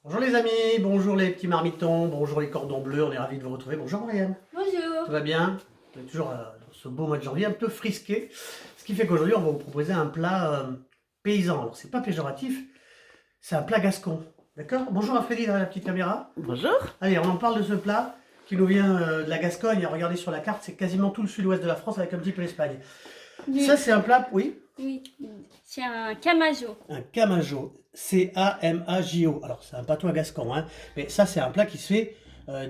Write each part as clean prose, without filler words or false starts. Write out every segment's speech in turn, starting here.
Bonjour les amis, bonjour les petits marmitons, bonjour les cordons bleus, on est ravis de vous retrouver. Bonjour Marianne. Bonjour. Tout va bien? On est toujours dans ce beau mois de janvier, un peu frisqué. Ce qui fait qu'aujourd'hui on va vous proposer un plat paysan. Alors c'est pas péjoratif, c'est un plat gascon. D'accord? Bonjour à Freddy derrière la petite caméra. Bonjour. Allez, on en parle de ce plat qui nous vient de la Gascogne. Regardez sur la carte, c'est quasiment tout le sud-ouest de la France avec un petit peu l'Espagne. Oui. Ça c'est un plat, oui? Oui, c'est un camajo. Un camajo, C-A-M-A-J-O. Alors, c'est un patois gascon, hein, mais ça, c'est un plat qui se fait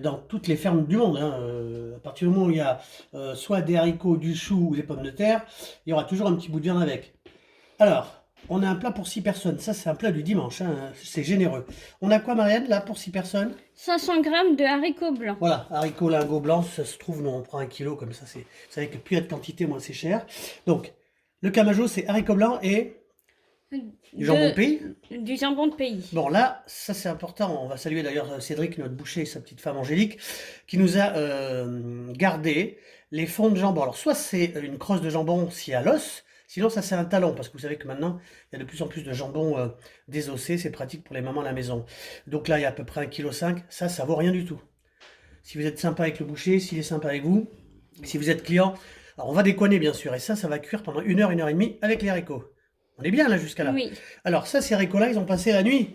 dans toutes les fermes du monde. Hein. À partir du moment où il y a soit des haricots, du chou ou des pommes de terre, il y aura toujours un petit bout de viande avec. Alors, on a un plat pour 6 personnes. Ça, c'est un plat du dimanche, hein. C'est généreux. On a quoi, Marianne, là, pour 6 personnes? 500 grammes de haricots blancs. Voilà, haricots lingots blancs, ça se trouve, nous, on prend 1 kilo, comme ça, c'est, vous savez que plus il y a de quantité, moins c'est cher. Donc, le camajo, c'est haricots blancs et du jambon de pays. Du jambon de pays. Bon là, ça c'est important, on va saluer d'ailleurs Cédric, notre boucher, et sa petite femme Angélique, qui nous a gardé les fonds de jambon. Alors soit c'est une crosse de jambon s'il y a l'os, sinon ça c'est un talon, parce que vous savez que maintenant, il y a de plus en plus de jambon désossé, c'est pratique pour les mamans à la maison. Donc là, il y a à peu près 1,5 kg, ça vaut rien du tout. Si vous êtes sympa avec le boucher, s'il est sympa avec vous, si vous êtes client, alors on va décoiner bien sûr, et ça va cuire pendant 1 heure, 1 heure et demie avec les haricots. On est bien là jusqu'à là. Oui. Alors ça, ces haricots-là, ils ont passé la nuit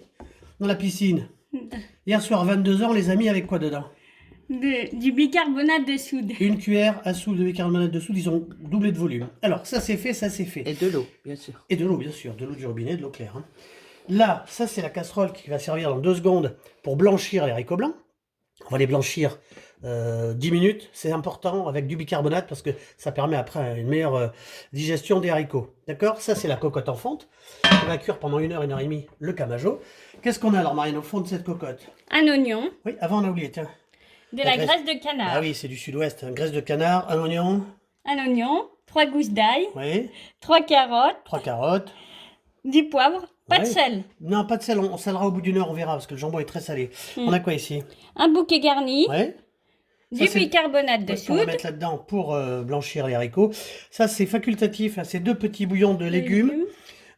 dans la piscine. Hier soir, 22 h, les amis, avec quoi dedans? Du bicarbonate de soude. 1 cuillère à soupe de bicarbonate de soude, ils ont doublé de volume. Alors ça c'est fait, ça c'est fait. Et de l'eau, bien sûr. Et de l'eau, bien sûr, de l'eau du robinet, de l'eau claire. Hein. Là, ça c'est la casserole qui va servir dans 2 secondes pour blanchir les haricots blancs. On va les blanchir 10 minutes, c'est important avec du bicarbonate parce que ça permet après une meilleure digestion des haricots. D'accord? Ça c'est la cocotte en fonte qui va cuire pendant 1 heure, 1 heure et demie le camajo. Qu'est-ce qu'on a alors Marianne au fond de cette cocotte? Un oignon. Oui, avant on a oublié, tiens. De la graisse de canard. Ah oui, c'est du sud-ouest, hein. Graisse de canard, un oignon, Un oignon. 3 gousses d'ail. oui, 3 carottes. 3 carottes. Du poivre. Pas de Ouais. sel. Non, pas de sel, on salera au bout d'1 heure, on verra parce que le jambon est très salé. On a quoi ici? Un bouquet garni. Ouais. Du Ça, c'est- bicarbonate de Ouais, qu'on va soude. mettre là-dedans pour blanchir les haricots. Ça, c'est facultatif, hein, c'est 2 petits bouillons de légumes.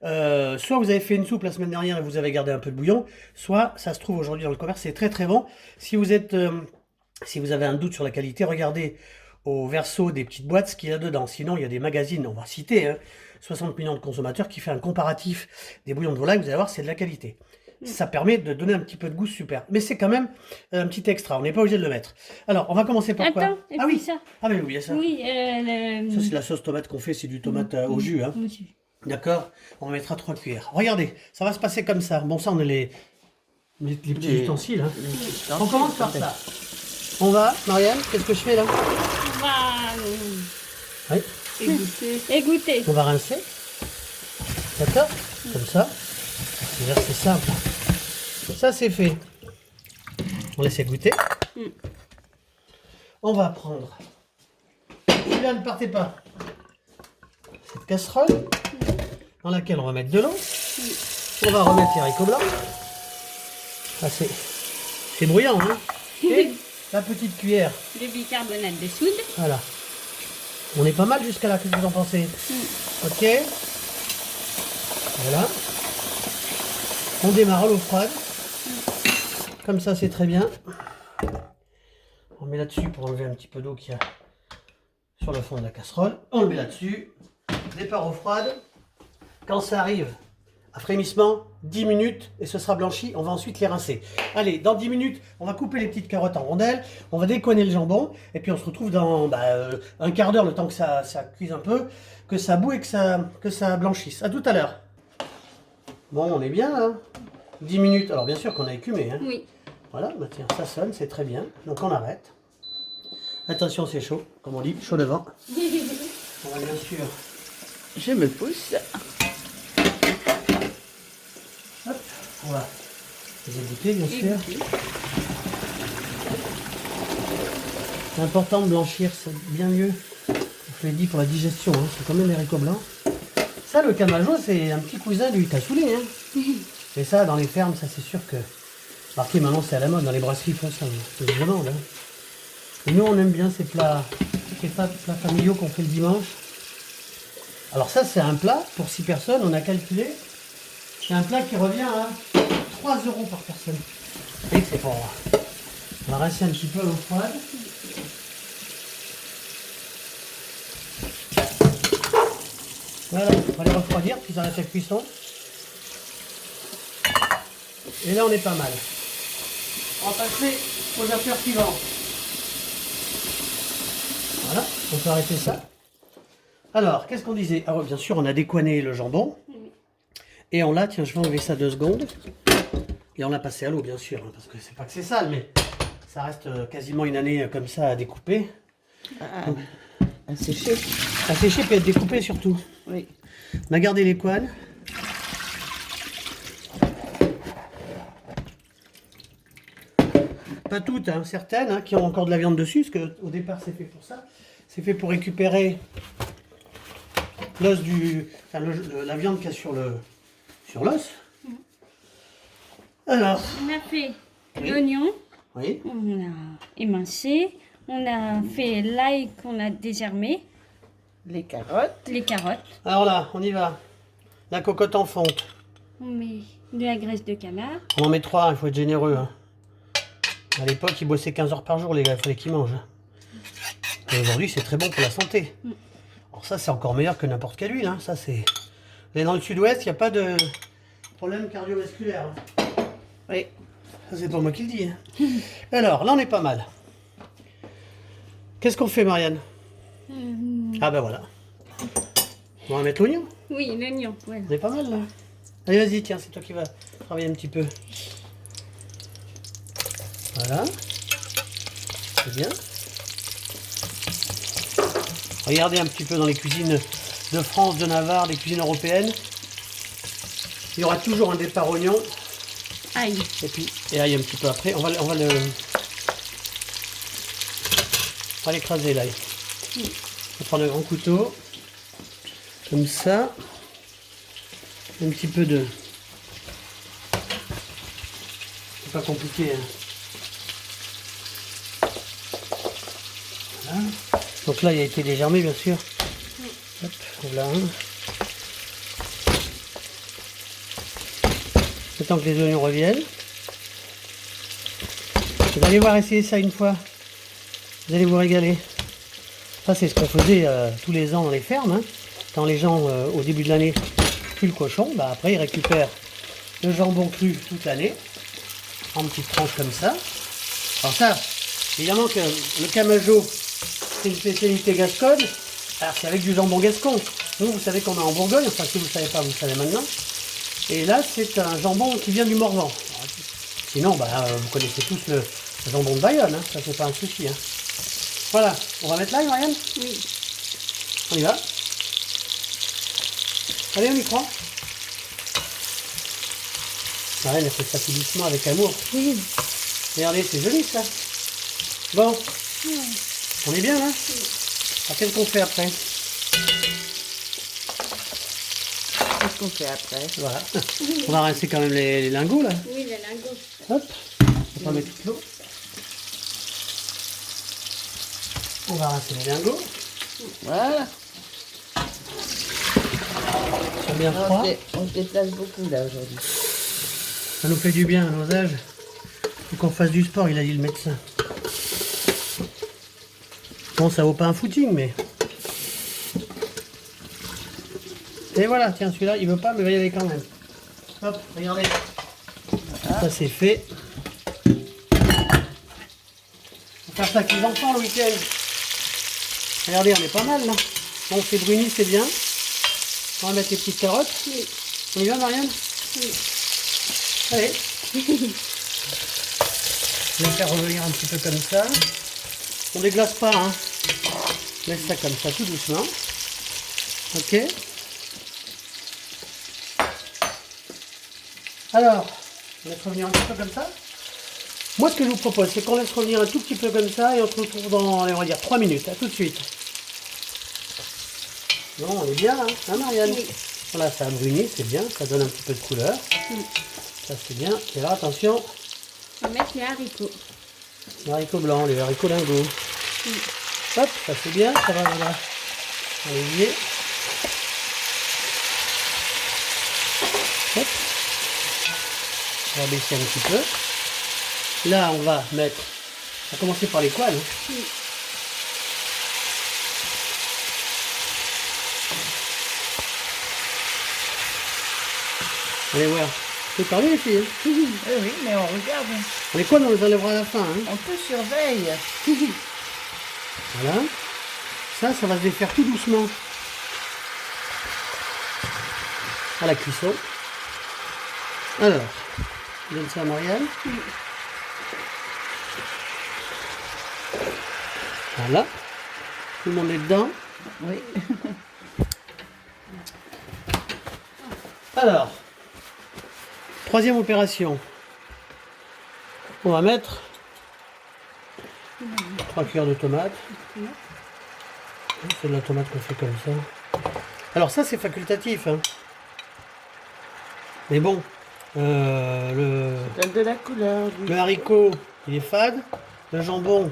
Soit vous avez fait une soupe la semaine dernière et vous avez gardé un peu de bouillon, soit ça se trouve aujourd'hui dans le commerce, c'est très très bon. Si vous avez un doute sur la qualité, regardez au verso des petites boîtes ce qu'il y a dedans. Sinon, il y a des magazines, on va citer, hein, 60 millions de consommateurs qui fait un comparatif des bouillons de volaille, vous allez voir, c'est de la qualité. Ça permet de donner un petit peu de goût super. Mais c'est quand même un petit extra, on n'est pas obligé de le mettre. Alors, on va commencer par quoi? Attends, et Ah puis oui, ça. ah mais oui, il y a ça. Oui, Ça, c'est la sauce tomate qu'on fait, c'est du tomate au jus. Hein. D'accord? On mettra 3 cuillères. Regardez, ça va se passer comme ça. Bon, ça, on a les petits Des- ustensiles. Hein. Non, On commence par peut-être. ça. On va, Marianne, qu'est-ce que je fais là? On va Oui, égoutter. on va rincer. D'accord? Comme ça. C'est simple. Ça, c'est fait. On laisse égoutter. On va prendre. Celui-là, ne partez pas. Cette casserole dans laquelle on va mettre de l'eau. On va remettre les haricots blancs. Ah, c'est bruyant, hein? Et la petite cuillère. Du bicarbonate de soude. Voilà. On est pas mal jusqu'à là, qu'est-ce que vous en pensez? Ok. Voilà. On démarre à l'eau froide. Comme ça, c'est très bien. On met là-dessus pour enlever un petit peu d'eau qu'il y a sur le fond de la casserole. On le met là-dessus. Départ eau froide. Quand ça arrive à frémissement, 10 minutes et ce sera blanchi. On va ensuite les rincer. Allez, dans 10 minutes, on va couper les petites carottes en rondelles. On va décoiner le jambon. Et puis on se retrouve dans un quart d'heure, le temps que ça cuise un peu, que ça boue et que ça blanchisse. À tout à l'heure. Bon, on est bien là. 10 minutes. Alors bien sûr qu'on a écumé. Hein. Oui. Voilà, bah tiens, ça sonne, c'est très bien. Donc on arrête. Attention, c'est chaud, comme on dit, chaud devant. On va bien sûr. Je me pousse. Hop, on va les égoutter, bien sûr. C'est important de blanchir, c'est bien mieux. Je l'ai dit pour la digestion, hein, c'est quand même les haricots blancs. Ça, le camajo, c'est un petit cousin du cassoulet. Hein. Et ça, dans les fermes, ça c'est sûr que... Marqué maintenant, c'est à la mode, dans les brasseries, ils font ça, c'est vraiment là. Et nous, on aime bien ces plats familiaux qu'on fait le dimanche. Alors ça, c'est un plat, pour 6 personnes, on a calculé. C'est un plat qui revient à 3 € par personne. Et c'est pour... On va rincer un petit peu l'eau froide. Voilà, on va les refroidir, puis ils arrêtent la cuisson. Et là, on est pas mal. On va passer aux affaires suivantes. Voilà, on peut arrêter ça. Alors, qu'est-ce qu'on disait? Ah ouais, bien sûr, on a décoiné le jambon. Et on l'a, tiens, je vais enlever ça 2 secondes. Et on l'a passé à l'eau, bien sûr, hein, parce que c'est pas que c'est sale, mais ça reste quasiment une année comme ça à découper. À sécher. À sécher puis à être découpé surtout. Oui. On a gardé les couennes. Pas toutes, hein, certaines qui ont encore de la viande dessus, parce qu'au départ c'est fait pour ça. C'est fait pour récupérer l'os du, enfin, la viande qu'il y a sur l'os. Alors, On a fait Oui. l'oignon, oui, on a émincé, on a fait l'ail qu'on a déshermé, Les carottes. les carottes, alors là, on y va. La cocotte en fonte. on met de la graisse de canard, On en met 3, il faut être généreux. Hein. À l'époque, ils bossaient 15 heures par jour, les gars, il fallait qu'ils mangent. Et aujourd'hui, c'est très bon pour la santé. Alors ça, c'est encore meilleur que n'importe quelle huile. Hein. Ça, c'est... Et dans le sud-ouest, il n'y a pas de problème cardiovasculaire. Hein. Oui. Ça, c'est pas moi qui le dis. Hein. Alors, là, on est pas mal. Qu'est-ce qu'on fait, Marianne? Ah ben voilà. On va mettre l'oignon. oui, l'oignon, voilà. On est pas mal, là. Allez, vas-y, tiens, c'est toi qui vas travailler un petit peu. Voilà. C'est bien. Regardez un petit peu dans les cuisines de France, de Navarre, des cuisines européennes. Il y aura toujours un départ oignon. Ail. Et ail un petit peu après. On va l'écraser l'ail. On va prendre un grand couteau. Comme ça. Un petit peu de... C'est pas compliqué. Hein. Voilà. Donc là, il a été déshermé, bien sûr. Hop, voilà. Le temps que les oignons reviennent. Vous allez voir, essayer ça une fois. Vous allez vous régaler. Ça, c'est ce qu'on faisait tous les ans dans les fermes. Hein. Quand les gens, au début de l'année, tuent le cochon, bah, après, ils récupèrent le jambon cru toute l'année, en petites tranches comme ça. Alors ça, évidemment que le camageau, c'est une spécialité gasconne. Alors c'est avec du jambon gascon. Nous, vous savez qu'on est en Bourgogne, enfin si vous ne savez pas, vous le savez maintenant. Et là, c'est un jambon qui vient du Morvan. Sinon, bah, vous connaissez tous le jambon de Bayonne, hein. Ça c'est pas un souci. Hein. Voilà, on va mettre là, Marianne? Oui. On y va. Allez, on y croit. Marianne, elle fait ça tout doucement avec amour. Oui. Regardez, c'est joli ça. Bon, on est bien là. Alors qu'est-ce qu'on fait après? Qu'est-ce qu'on fait après? Voilà. On va rincer quand même les lingots là. Oui, le lingot. Hop. On va mettre toute l'eau. On va rincer les lingots. Voilà. Ils sont bien froids. On se déplace beaucoup là aujourd'hui. Ça nous fait du bien à nos âges. Faut qu'on fasse du sport, il a dit le médecin. Bon, ça vaut pas un footing, mais... Et voilà, tiens, celui-là, il veut pas, mais il va y aller quand même. Hop, regardez. Ça, c'est fait. On va faire ça avec les enfants le week-end. Regardez, on est pas mal, là. Bon, c'est bruni, c'est bien. On va mettre les petites carottes. Oui. On y va, Marianne? Oui. Allez. Je vais faire revenir un petit peu comme ça. On déglace pas, hein. On laisse ça comme ça, tout doucement. Ok. Alors, on laisse revenir un petit peu comme ça. Moi, ce que je vous propose, c'est qu'on laisse revenir un tout petit peu comme ça et on se retrouve dans, allez, on va dire 3 minutes. À tout de suite. Non, on est bien, hein, hein Marianne? Oui. Voilà, ça a bruni, c'est bien. Ça donne un petit peu de couleur. Ça, c'est bien. Et là, attention. On va mettre les haricots. Les haricots blancs, les haricots lingots. Hop, ça c'est bien, ça va, voilà. Allez, hop. On va baisser un petit peu. Là, on va mettre... On va commencer par les coins. Hein. Oui. Allez voir. C'est parmi les filles. Hein. Oui, oui, mais on regarde. Les coins, on les enlèvera à la fin. Hein. On peut surveiller. Voilà. Ça va se défaire tout doucement. À la cuisson. Alors, je donne ça à Marianne. Voilà. Tout le monde est dedans. Oui. Alors, troisième opération. On va mettre 3 cuillères de tomates. C'est de la tomate qu'on fait comme ça. Alors ça c'est facultatif. Hein. Mais bon, le Donne de la couleur. lui. haricot il est fade. Le jambon,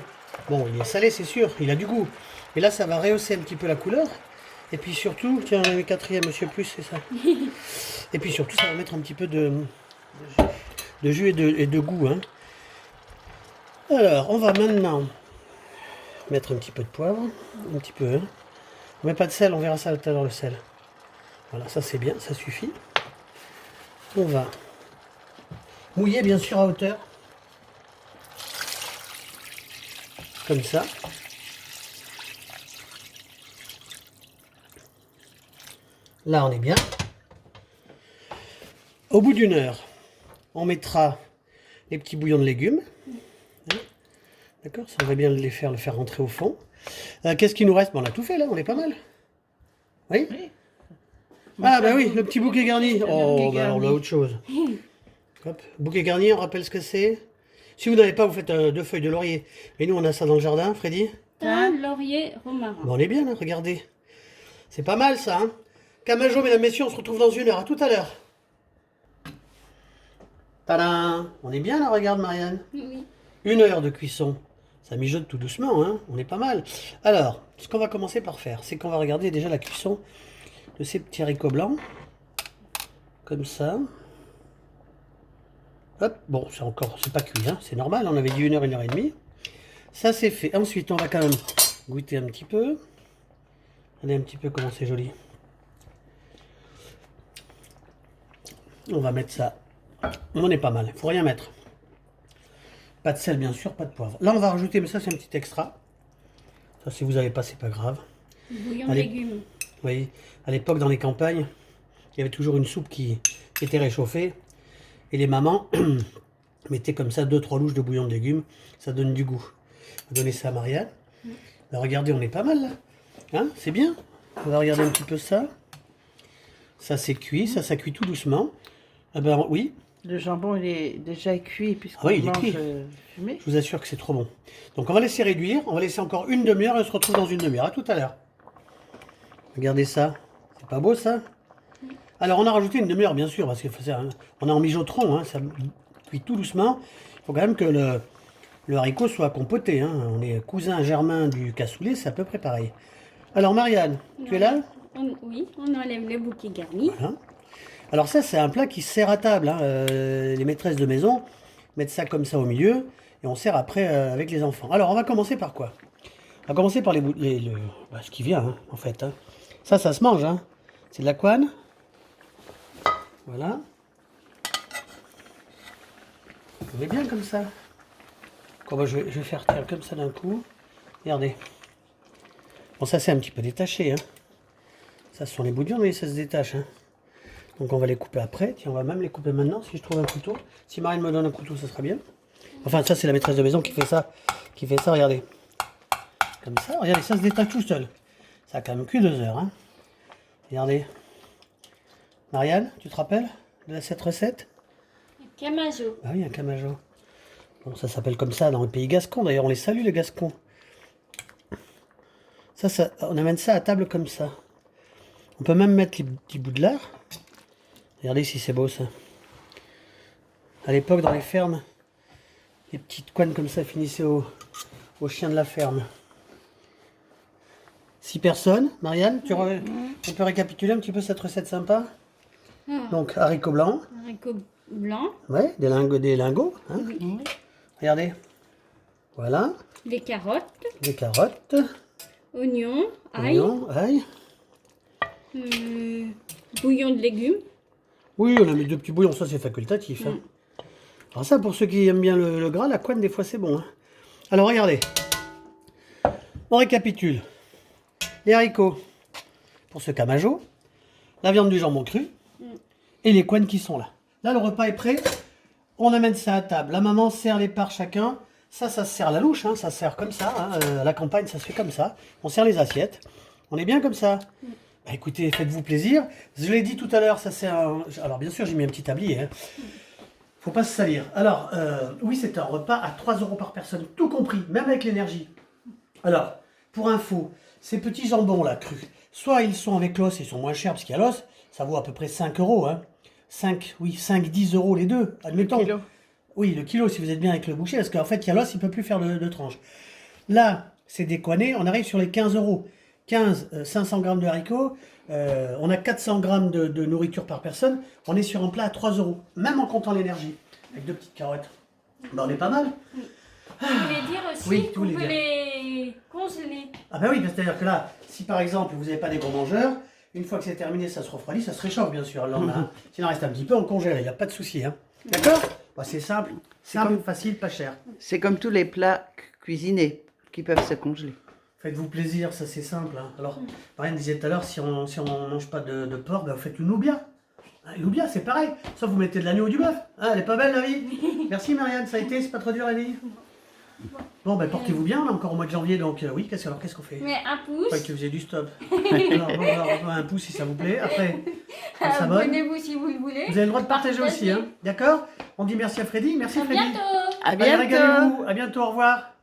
bon il est salé c'est sûr, il a du goût. Et là ça va rehausser un petit peu la couleur. Et puis surtout, tiens on a eu quatrième monsieur plus c'est ça. Et puis surtout ça va mettre un petit peu de jus et de goût. Hein. Alors on va maintenant mettre un petit peu de poivre, un petit peu. Hein. On met pas de sel, on verra ça tout à l'heure le sel. Voilà, ça c'est bien, ça suffit. On va mouiller bien sûr à hauteur. Comme ça. Là on est bien. Au bout d'une heure, on mettra les petits bouillons de légumes. D'accord, ça on va bien le faire rentrer au fond. Qu'est-ce qui nous reste? Bon, on a tout fait là, on est pas mal. Oui, Oui. ah bah oui, le petit bouquet garni. Le Oh, bouquet bah alors on a garni. autre chose. Hop, bouquet garni, on rappelle ce que c'est. Si vous n'avez pas, vous faites 2 feuilles de laurier. Et nous on a ça dans le jardin, Freddy. Thym, laurier, romarin. Bon, on est bien là, regardez. C'est pas mal ça, hein. Camajo, mesdames, messieurs, on se retrouve dans 1 heure. À tout à l'heure. Tadam! On est bien là, regarde Marianne. Oui. 1 heure de cuisson. Ça mijote tout doucement, hein. On est pas mal. Alors, ce qu'on va commencer par faire, c'est qu'on va regarder déjà la cuisson de ces petits haricots blancs. Comme ça. Hop, bon, c'est pas cuit, hein. C'est normal, on avait dit 1 heure, 1 heure et demie. Ça c'est fait. Ensuite, on va quand même goûter un petit peu. Regardez un petit peu comment c'est joli. On va mettre ça. On est pas mal, il faut rien mettre. Pas de sel bien sûr, pas de poivre. Là on va rajouter, mais ça c'est un petit extra. Ça si vous n'avez pas, c'est pas grave. Bouillon Allez. légumes. Vous voyez, à l'époque dans les campagnes, il y avait toujours une soupe qui était réchauffée. Et les mamans mettaient comme ça 2-3 louches de bouillon de légumes. Ça donne du goût. On va donner ça à Marianne. Ben, regardez, on est pas mal là. Hein, c'est bien. On va regarder un petit peu ça. Ça c'est cuit, ça cuit tout doucement. Ah ben oui, Le jambon, il est déjà cuit puisqu'on Ah oui, il est mange cuit. fumé. je vous assure que c'est trop bon. Donc on va laisser réduire, on va laisser encore 1 demi-heure et on se retrouve dans 1 demi-heure. À tout à l'heure. Regardez ça. C'est pas beau ça? Alors on a rajouté 1 demi-heure bien sûr, parce qu'on est en mijotron, hein, ça cuit tout doucement. Il faut quand même que le haricot soit compoté. Hein. On est cousin germain du cassoulet, c'est à peu près pareil. Alors Marianne, tu es là? Oui, on enlève le bouquet garni. Voilà. Alors ça, c'est un plat qui se sert à table. Hein. Les maîtresses de maison mettent ça comme ça au milieu et on sert après avec les enfants. Alors, on va commencer par quoi? On va commencer par ce qui vient, hein, en fait. Hein. Ça se mange. Hein. C'est de la couenne. Voilà. On est bien comme ça. Bon, je vais faire tiens, comme ça d'un coup. Regardez. Bon, ça, c'est un petit peu détaché. Hein. Ça, ce sont les bouts de viande, mais ça se détache. Hein. Donc on va les couper après. Tiens, on va même les couper maintenant si je trouve un couteau. Si Marine me donne un couteau, ça sera bien. Enfin, ça c'est la maîtresse de maison qui fait ça. Regardez. Comme ça, regardez, ça se détache tout seul. Ça a quand même que 2 heures. Hein. Regardez. Marianne, tu te rappelles de cette recette? Camajo. Ah oui, un camajo. Bon, ça s'appelle comme ça dans le pays gascon. D'ailleurs, on les salue les gascons. Ça, on amène ça à table comme ça. On peut même mettre les petits bouts de lard. Regardez si c'est beau ça. À l'époque, dans les fermes, les petites couennes comme ça finissaient au chien de la ferme. 6 personnes. Marianne, on peut récapituler un petit peu cette recette sympa? Ah, Donc, haricots blancs, haricots blancs, Ouais, des lingots. Hein. Oui. Regardez. Voilà, des carottes, des carottes, oignons, ail, oignons, ail. bouillon de légumes. Oui, on a mis 2 petits bouillons, ça c'est facultatif. Hein. Alors ça, pour ceux qui aiment bien le gras, la couenne, des fois c'est bon. Hein. Alors regardez, on récapitule. Les haricots pour ce camajo, la viande du jambon cru et les couennes qui sont là. Là, le repas est prêt. On amène ça à table. La maman sert les parts chacun. Ça se sert à la louche, hein. Ça se sert comme ça. Hein. À la campagne, ça se fait comme ça. On sert les assiettes. On est bien comme ça. Bah, écoutez, faites-vous plaisir. Je l'ai dit tout à l'heure, ça sert. Alors bien sûr, j'ai mis un petit tablier. Hein. Faut pas se salir. Alors, oui, c'est un repas à 3 € par personne, tout compris, même avec l'énergie. Alors, pour info, ces petits jambons là, crus, soit ils sont avec l'os, ils sont moins chers parce qu'il y a l'os, ça vaut à peu près 5 €. Hein. 5-10 € les deux, admettons. Le kilo. Oui, le kilo si vous êtes bien avec le boucher, parce qu'en fait, il y a l'os, il ne peut plus faire de tranche. Là, c'est décoiné, on arrive sur les 15 €. 500 grammes de haricots, on a 400 grammes de nourriture par personne, on est sur un plat à 3 €, même en comptant l'énergie, avec 2 petites carottes. Ben, on est pas mal. Vous voulez dire aussi Oui, tout qu'on les peut dire. les congeler. Ah ben oui, c'est-à-dire que là, si par exemple vous n'avez pas des gros mangeurs, une fois que c'est terminé, ça se refroidit, ça se réchauffe bien sûr. Là, s'il en reste un petit peu, on congèle, il n'y a pas de souci. Hein. D'accord? Bah, c'est simple, facile, pas cher. C'est comme tous les plats cuisinés qui peuvent se congeler. Faites-vous plaisir, ça c'est simple. Hein. Alors, Marianne disait tout à l'heure, si on ne mange pas de porc, ben, vous faites une loubia. Hein, une loubia, c'est pareil. Sauf vous mettez de l'agneau ou du bœuf. Hein, elle est pas belle la vie. Merci Marianne, ça a été, c'est pas trop dur la vie. Bon, ben portez-vous bien, on est encore au mois de janvier, donc oui, qu'est-ce qu'on fait? Mais un Je croyais pouce. que vous faisiez du stop. alors, un pouce si ça vous plaît. Après, on s'abonne. Abonnez-vous si vous le voulez. Vous avez le droit de partager aussi, hein. D'accord? On dit merci à Freddy. Merci À Freddy. bientôt. À Allez, bientôt. régalez-vous. À bientôt, au revoir.